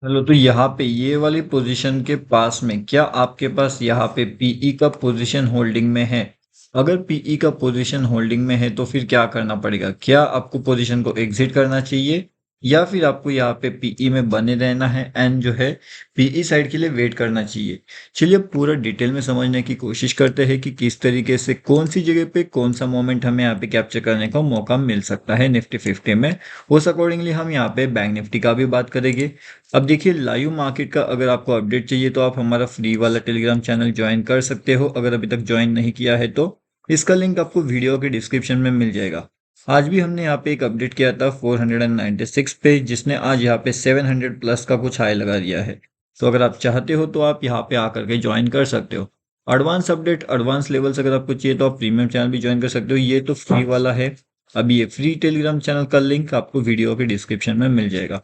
चलो तो यहाँ पे ये वाली पोजीशन के पास में क्या आपके पास यहाँ पे पीई का पोजीशन होल्डिंग में है? अगर पीई का पोजीशन होल्डिंग में है तो फिर क्या करना पड़ेगा? क्या आपको पोजीशन को एग्जिट करना चाहिए या फिर आपको यहाँ पे पीई में बने रहना है एंड जो है पीई साइड के लिए वेट करना चाहिए? चलिए पूरा डिटेल में समझने की कोशिश करते हैं कि किस तरीके से कौन सी जगह पे कौन सा मोमेंट हमें यहाँ पे कैप्चर करने का मौका मिल सकता है निफ्टी 50 में। उस अकॉर्डिंगली हम यहाँ पे बैंक निफ्टी का भी बात करेंगे। अब देखिए लाइव मार्केट का अगर आपको अपडेट चाहिए तो आप हमारा फ्री वाला टेलीग्राम चैनल ज्वाइन कर सकते हो अगर अभी तक ज्वाइन नहीं किया है तो। इसका लिंक आपको वीडियो के डिस्क्रिप्शन में मिल जाएगा। आज भी हमने यहाँ पे एक अपडेट किया था 496 पे, जिसने आज यहाँ पे 700 प्लस का कुछ हाई लगा दिया है। तो अगर आप चाहते हो तो आप यहाँ पे आकर के ज्वाइन कर सकते हो। एडवांस अपडेट एडवांस लेवल्स अगर आपको चाहिए तो आप प्रीमियम चैनल भी ज्वाइन कर सकते हो, ये तो फ्री वाला है। अभी ये फ्री टेलीग्राम चैनल का लिंक आपको वीडियो के डिस्क्रिप्शन में मिल जाएगा।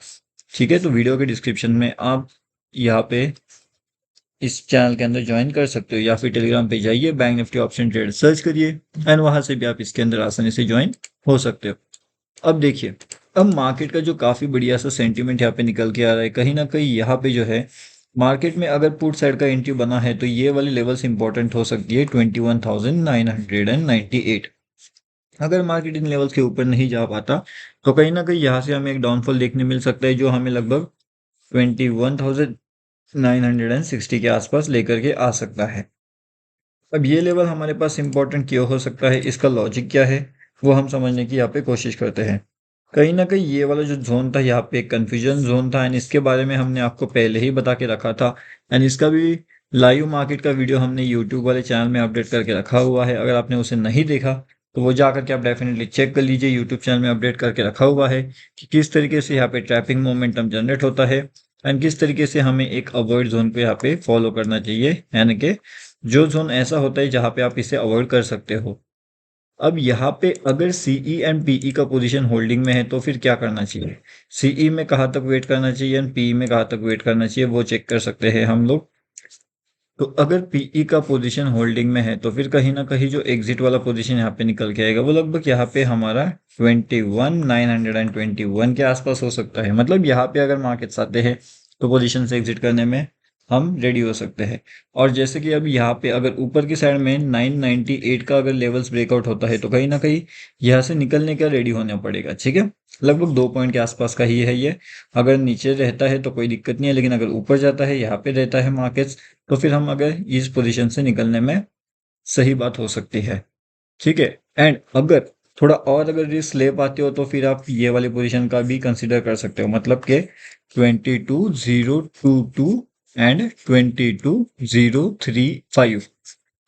ठीक है, तो वीडियो के डिस्क्रिप्शन में आप यहाँ पे इस चैनल के अंदर ज्वाइन कर सकते हो या फिर टेलीग्राम पे जाइए, bank Nifty option trade search करिए एंड वहां से भी आप इसके अंदर आसानी से ज्वाइन हो सकते हो। अब देखिए, अब मार्केट का जो काफी बढ़िया सा सेंटीमेंट यहाँ पे निकल के आ रहा है, कहीं ना कहीं यहाँ पे जो है मार्केट में अगर पुट साइड का एंट्री बना है तो ये वाली लेवल्स इंपॉर्टेंट हो सकती है 21,998। अगर मार्केट इन लेवल्स के ऊपर नहीं जा पाता तो कहीं ना कहीं यहाँ से हमें एक डाउनफॉल देखने मिल सकता है जो हमें लगभग 21,960 के आसपास लेकर के आ सकता है। अब ये लेवल हमारे पास इंपॉर्टेंट क्यों हो सकता है, इसका लॉजिक क्या है, वो हम समझने की यहाँ पे कोशिश करते हैं। कहीं ना कहीं ये वाला जो जोन था यहाँ पे एक कंफ्यूजन जोन था एंड इसके बारे में हमने आपको पहले ही बता के रखा था एंड इसका भी लाइव मार्केट का वीडियो हमने यूट्यूब वाले चैनल में अपडेट करके रखा हुआ है। अगर आपने उसे नहीं देखा तो वो जा करके आप डेफिनेटली चेक कर लीजिए, यूट्यूब चैनल में अपडेट करके रखा हुआ है कि किस तरीके से यहाँ पे ट्रैपिंग मोमेंटम जनरेट होता है एंड किस तरीके से हमें एक अवॉइड जोन पे यहाँ पे फॉलो करना चाहिए, यानी कि जो जोन ऐसा होता है जहां पे आप इसे अवॉइड कर सकते हो। अब यहाँ पे अगर सीई एंड पीई का पोजीशन होल्डिंग में है तो फिर क्या करना चाहिए, सीई में कहाँ तक वेट करना चाहिए एंड पीई में कहाँ तक वेट करना चाहिए, वो चेक कर सकते हैं हम लोग। तो अगर पीई का पोजीशन होल्डिंग में है तो फिर कहीं ना कहीं जो एग्जिट वाला पोजीशन यहाँ पे निकल के आएगा वो लगभग यहाँ पे हमारा 21,921 के आसपास हो सकता है। मतलब यहाँ पे अगर मार्केट्स आते हैं तो पोजीशन से एग्जिट करने में हम रेडी हो सकते हैं। और जैसे कि अब यहाँ पे अगर ऊपर की साइड में 998 का अगर लेवल्स ब्रेकआउट होता है तो कहीं ना कहीं यहाँ से निकलने का रेडी होना पड़ेगा। ठीक है, लगभग 2 पॉइंट के आसपास का ही है ये। अगर नीचे रहता है तो कोई दिक्कत नहीं है, लेकिन अगर ऊपर जाता है यहाँ पे रहता है मार्केट्स तो फिर हम अगर इस पोजीशन से निकलने में सही बात हो सकती है। ठीक है, एंड अगर थोड़ा और अगर रिस्क ले पाते हो तो फिर आप ये वाली पोजीशन का भी कंसिडर कर सकते हो, मतलब कि 22,022 एंड 22,035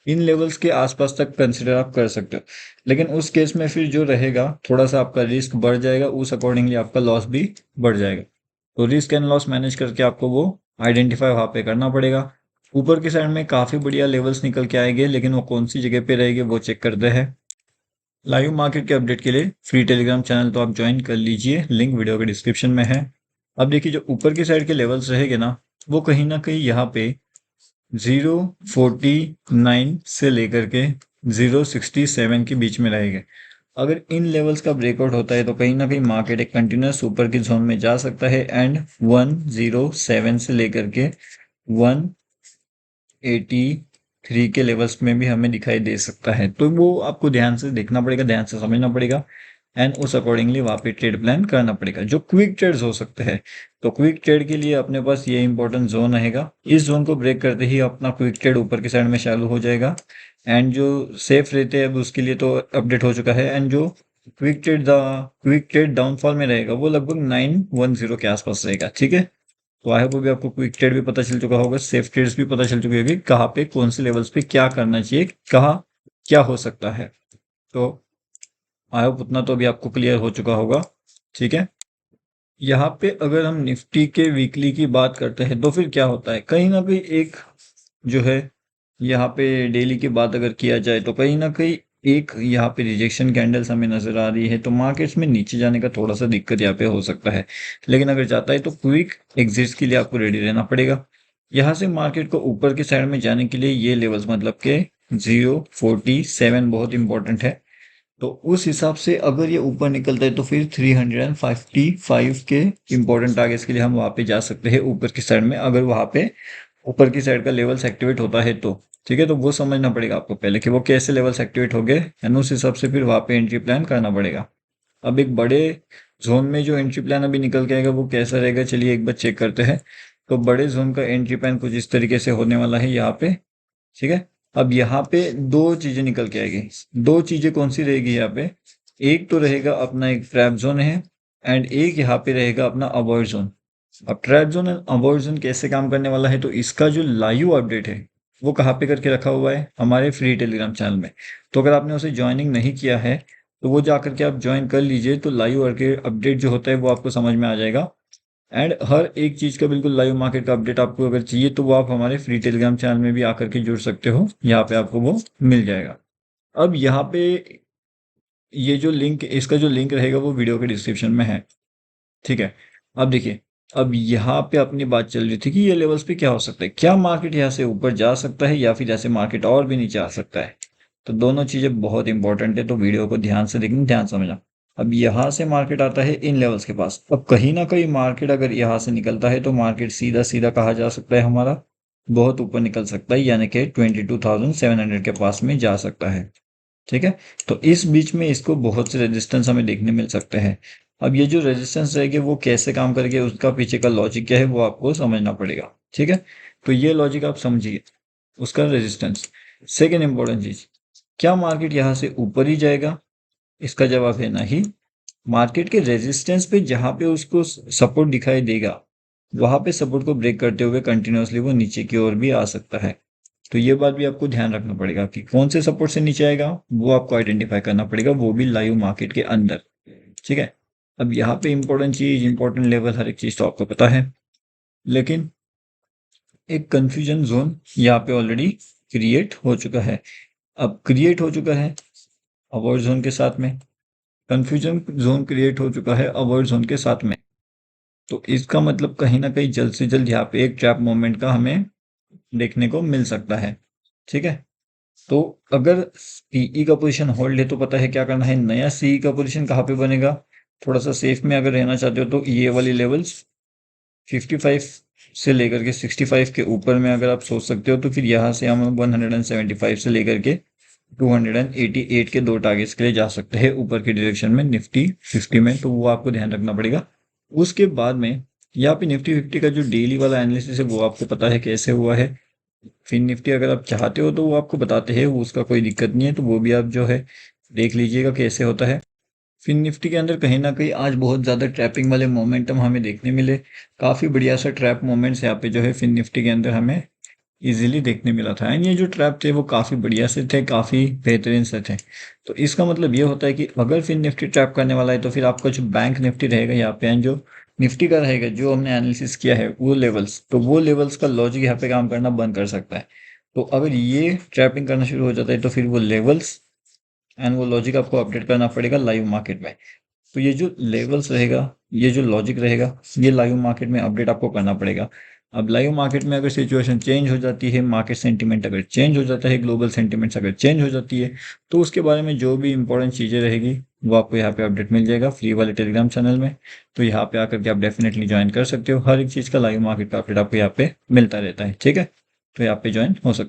इन लेवल्स के आसपास तक कंसिडर आप कर सकते हो। लेकिन उस केस में फिर जो रहेगा थोड़ा सा आपका रिस्क बढ़ जाएगा, उस अकॉर्डिंगली आपका लॉस भी बढ़ जाएगा। तो रिस्क एंड लॉस मैनेज करके आपको वो आइडेंटिफाई वहाँ पे करना पड़ेगा। ऊपर की साइड में काफ़ी बढ़िया लेवल्स निकल के आएंगे, लेकिन वो कौन सी जगह पे रहेंगे वो चेक करते हैं। लाइव मार्केट के अपडेट के लिए फ्री टेलीग्राम चैनल तो आप ज्वाइन कर लीजिए, लिंक वीडियो के डिस्क्रिप्शन में है। अब देखिए जो ऊपर की साइड के लेवल्स रहेंगे ना, वो कहीं ना कहीं यहाँ पे 049 से लेकर के 067 के बीच में रहेंगे। अगर इन लेवल्स का ब्रेकआउट होता है तो कहीं ना कहीं मार्केट एक कंटिन्यूस ऊपर की जोन में जा सकता है एंड 107 से लेकर के 183 के लेवल्स में भी हमें दिखाई दे सकता है। तो वो आपको ध्यान से देखना पड़ेगा, ध्यान से समझना पड़ेगा एंड उस अकॉर्डिंगली वहाँ पे ट्रेड प्लान करना पड़ेगा। जो क्विक ट्रेड्स हो सकते हैं, तो क्विक ट्रेड के लिए अपने पास ये इंपॉर्टेंट जोन रहेगा, इस जोन को ब्रेक करते ही अपना क्विक ट्रेड ऊपर की साइड में चालू हो जाएगा। एंड जो सेफ रहते हैं अब उसके लिए तो अपडेट हो चुका है एंड जो क्विक ट्रेड डाउनफॉल में रहेगा वो लगभग 910 के आसपास रहेगा। ठीक है, तो आई होप अभी आपको क्विक ट्रेड भी पता चल चुका होगा, सेफ ट्रेड्स भी पता चल चुकी होगी, कहाँ पे कौन से लेवल्स पे क्या करना चाहिए, कहाँ क्या हो सकता है। तो आई होप उतना तो अभी आपको क्लियर हो चुका होगा। ठीक है, यहाँ पे अगर हम निफ्टी के वीकली की बात करते हैं तो फिर क्या होता है, कहीं ना कहीं एक जो है यहाँ पे डेली की बात अगर किया जाए तो कहीं ना कहीं एक यहाँ पे रिजेक्शन कैंडल्स हमें नजर आ रही है, तो मार्केट्स में नीचे जाने का थोड़ा सा दिक्कत यहाँ पे हो सकता है। लेकिन अगर जाता है तो क्विक एग्जिट्स के लिए आपको रेडी रहना पड़ेगा। यहाँ से मार्केट को ऊपर की साइड में जाने के लिए ये लेवल्स मतलब के 047 बहुत इंपॉर्टेंट है। तो उस हिसाब से अगर ये ऊपर निकलता है तो फिर 355 के इंपॉर्टेंट टारगेट्स के लिए हम वहाँ पे जा सकते हैं ऊपर की साइड में, अगर वहाँ पे ऊपर की साइड का लेवल्स एक्टिवेट होता है तो। ठीक है, तो वो समझना पड़ेगा आपको पहले कि वो कैसे लेवल्स एक्टिवेट हो गए, एंड उस हिसाब से फिर वहाँ पे एंट्री प्लान करना पड़ेगा। अब एक बड़े जोन में जो एंट्री प्लान अभी निकल के आएगा वो कैसा रहेगा, चलिए एक बार चेक करते हैं। तो बड़े जोन का एंट्री प्लान कुछ इस तरीके से होने वाला है यहाँ पे। ठीक है, अब यहाँ पे दो चीजें निकल के आएगी। दो चीजें कौन सी रहेगी यहाँ पे, एक तो रहेगा अपना एक ट्रैप जोन है, एंड एक यहाँ पे रहेगा अपना अवॉइड जोन। अब trap zone and avoid zone कैसे काम करने वाला है, तो इसका जो लाइव अपडेट है वो कहाँ पे करके रखा हुआ है, हमारे फ्री टेलीग्राम चैनल में। तो अगर आपने उसे ज्वाइनिंग नहीं किया है तो वो जा करके आप ज्वाइन कर लीजिए, तो लाइव अपडेट जो होता है वो आपको समझ में आ जाएगा। एंड हर एक चीज का बिल्कुल लाइव मार्केट का अपडेट आपको अगर चाहिए तो वो आप हमारे फ्री टेलीग्राम चैनल में भी आकर के जुड़ सकते हो, यहाँ पे आपको वो मिल जाएगा। अब यहाँ पे ये जो लिंक, इसका जो लिंक रहेगा वो वीडियो के डिस्क्रिप्शन में है। ठीक है, अब देखिए, अब यहाँ पे अपनी बात चल रही थी कि ये लेवल्स पे क्या हो सकता है, क्या मार्केट यहाँ से ऊपर जा सकता है या फिर ऐसे मार्केट और भी नीचे आ सकता है। तो दोनों चीजें बहुत इंपॉर्टेंट है, तो वीडियो को ध्यान से देखना, ध्यान समझना। अब यहाँ से मार्केट आता है इन लेवल्स के पास, अब कहीं ना कहीं मार्केट अगर यहाँ से निकलता है तो मार्केट सीधा सीधा कहा जा सकता है हमारा बहुत ऊपर निकल सकता है, यानी कि 22,700 के पास में जा सकता है। ठीक है, तो इस बीच में इसको बहुत से रेजिस्टेंस हमें देखने मिल सकते हैं। अब ये जो रेजिस्टेंस रहेंगे वो कैसे काम करेंगे, उसका पीछे का लॉजिक क्या है वो आपको समझना पड़ेगा। ठीक है, तो ये लॉजिक आप समझिए, उसका रेजिस्टेंस। सेकेंड इंपॉर्टेंट चीज, क्या मार्केट यहाँ से ऊपर ही जाएगा, इसका जवाब है नहीं। मार्केट के रेजिस्टेंस पे जहां पे उसको सपोर्ट दिखाई देगा वहां पे सपोर्ट को ब्रेक करते हुए कंटिन्यूअसली वो नीचे की ओर भी आ सकता है। तो ये बात भी आपको ध्यान रखना पड़ेगा कि कौन से सपोर्ट से नीचे आएगा वो आपको आइडेंटिफाई करना पड़ेगा, वो भी लाइव मार्केट के अंदर। ठीक है, अब यहाँ पे इंपॉर्टेंट चीज, इंपॉर्टेंट लेवल, हर एक चीज तो आपको पता है, लेकिन एक कंफ्यूजन जोन यहाँ पे ऑलरेडी क्रिएट हो चुका है। अब क्रिएट हो चुका है अवॉइड जोन के साथ में, कंफ्यूजन जोन क्रिएट हो चुका है अवॉइड जोन के साथ में। तो इसका मतलब कहीं ना कहीं जल्द से जल्द यहाँ पे एक ट्रैप मूवमेंट का हमें देखने को मिल सकता है। ठीक है, तो अगर पीई का पोजीशन होल्ड है तो पता है क्या करना है, नया सीई का पोजीशन कहाँ पे बनेगा। थोड़ा सा सेफ में अगर रहना चाहते हो तो ये वाली लेवल्स 55 से लेकर के 65 के ऊपर में अगर आप सोच सकते हो, तो फिर यहाँ से हम 175 से लेकर के 288 के दो टारगेट्स के लिए जा सकते हैं ऊपर की डायरेक्शन में निफ्टी 50 में, तो वो आपको ध्यान रखना पड़ेगा। उसके बाद में यहाँ पे निफ्टी 50 का जो डेली वाला एनालिसिस है वो आपको पता है कैसे हुआ है। फिर निफ्टी अगर आप चाहते हो तो वो आपको बताते हैं, वो उसका कोई दिक्कत नहीं है, तो वो भी आप जो है देख लीजिएगा कैसे होता है। फिर निफ्टी के अंदर कहीं ना कहीं आज बहुत ज़्यादा ट्रैपिंग वाले मोमेंटम हमें देखने मिले, काफ़ी बढ़िया सा ट्रैप मोमेंट्स यहाँ पे जो है फिर निफ्टी के अंदर हमें इजीली देखने मिला था, एंड ये जो ट्रैप थे वो काफ़ी बढ़िया से थे, काफ़ी बेहतरीन से थे। तो इसका मतलब ये होता है कि अगर फिर निफ्टी ट्रैप करने वाला है तो फिर आपका जो बैंक निफ्टी रहेगा यहाँ पे, एंड जो निफ्टी का रहेगा जो हमने एनालिसिस किया है वो लेवल्स, तो वो लेवल्स का लॉजिक यहाँ पे काम करना बंद कर सकता है। तो अगर ये ट्रैपिंग करना शुरू हो जाता है तो फिर वो लेवल्स एंड वो लॉजिक आपको अपडेट करना पड़ेगा लाइव मार्केट में। तो ये जो लेवल्स रहेगा, ये जो लॉजिक रहेगा, ये लाइव मार्केट में अपडेट आपको करना पड़ेगा। अब लाइव मार्केट में अगर सिचुएशन चेंज हो जाती है, मार्केट सेंटीमेंट अगर चेंज हो जाता है, ग्लोबल सेंटीमेंट्स अगर चेंज हो जाती है, तो उसके बारे में जो भी इंपॉर्टेंट चीज़ें रहेगी वो आपको यहाँ पे अपडेट मिल जाएगा फ्री वाले टेलीग्राम चैनल में। तो यहाँ पे आकर के आप डेफिनेटली ज्वाइन कर सकते हो, हर एक चीज़ का लाइव मार्केट का अपडेट आपको यहाँ पे मिलता रहता है। ठीक है, तो यहाँ पे ज्वाइन हो सकता है।